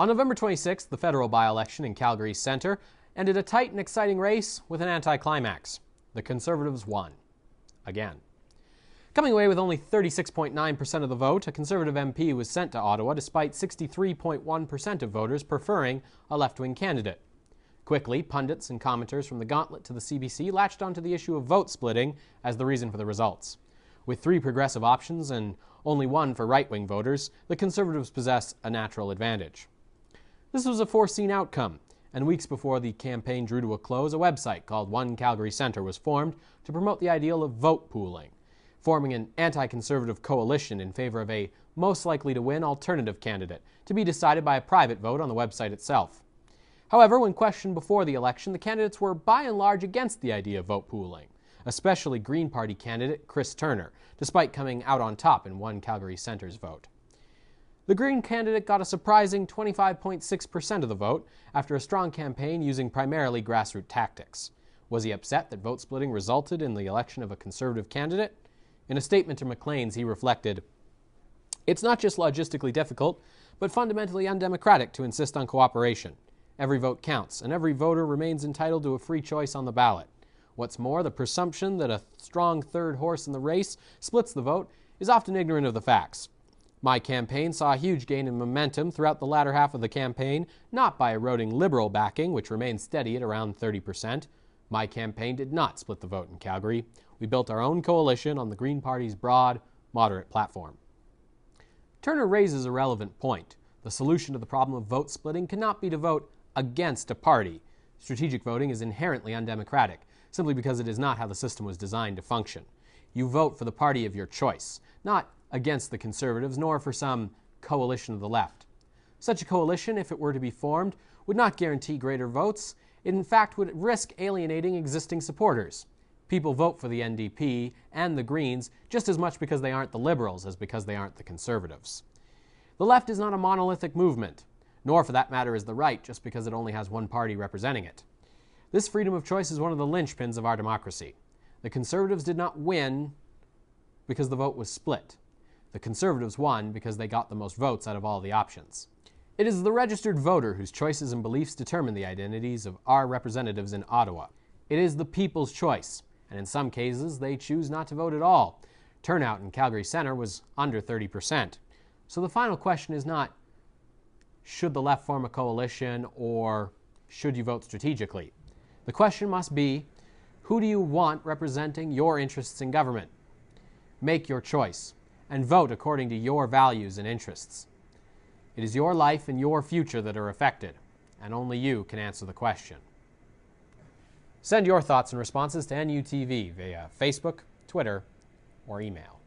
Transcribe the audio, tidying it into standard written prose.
On November 26th, the federal by-election in Calgary Centre ended a tight and exciting race with an anticlimax. The Conservatives won. Again. Coming away with only 36.9% of the vote, a Conservative MP was sent to Ottawa despite 63.1% of voters preferring a left-wing candidate. Quickly, pundits and commenters from the Gauntlet to the CBC latched onto the issue of vote splitting as the reason for the results. With 3 progressive options and only 1 for right-wing voters, the Conservatives possess a natural advantage. This was a foreseen outcome, and weeks before the campaign drew to a close, a website called One Calgary Centre was formed to promote the ideal of vote pooling, forming an anti-conservative coalition in favor of a most likely to win alternative candidate, to be decided by a private vote on the website itself. However, when questioned before the election, the candidates were by and large against the idea of vote pooling, especially Green Party candidate Chris Turner, despite coming out on top in One Calgary Centre's vote. The Green candidate got a surprising 25.6% of the vote after a strong campaign using primarily grassroots tactics. Was he upset that vote splitting resulted in the election of a Conservative candidate? In a statement to Maclean's, he reflected, "It's not just logistically difficult, but fundamentally undemocratic to insist on cooperation. Every vote counts, and every voter remains entitled to a free choice on the ballot. What's more, the presumption that a strong third horse in the race splits the vote is often ignorant of the facts. My campaign saw a huge gain in momentum throughout the latter half of the campaign, not by eroding Liberal backing, which remained steady at around 30%. My campaign did not split the vote in Calgary. We built our own coalition on the Green Party's broad, moderate platform." Turner raises a relevant point. The solution to the problem of vote splitting cannot be to vote against a party. Strategic voting is inherently undemocratic, simply because it is not how the system was designed to function. You vote for the party of your choice, not against the Conservatives, nor for some coalition of the left. Such a coalition, if it were to be formed, would not guarantee greater votes. It in fact would risk alienating existing supporters. People vote for the NDP and the Greens just as much because they aren't the Liberals as because they aren't the Conservatives. The left is not a monolithic movement, nor for that matter is the right just because it only has one party representing it. This freedom of choice is one of the linchpins of our democracy. The Conservatives did not win because the vote was split. The Conservatives won because they got the most votes out of all the options. It is the registered voter whose choices and beliefs determine the identities of our representatives in Ottawa. It is the people's choice, and in some cases they choose not to vote at all. Turnout in Calgary Centre was under 30%. So the final question is not, should the left form a coalition or should you vote strategically? The question must be, who do you want representing your interests in government? Make your choice and vote according to your values and interests. It is your life and your future that are affected, and only you can answer the question. Send your thoughts and responses to NUTV via Facebook, Twitter, or email.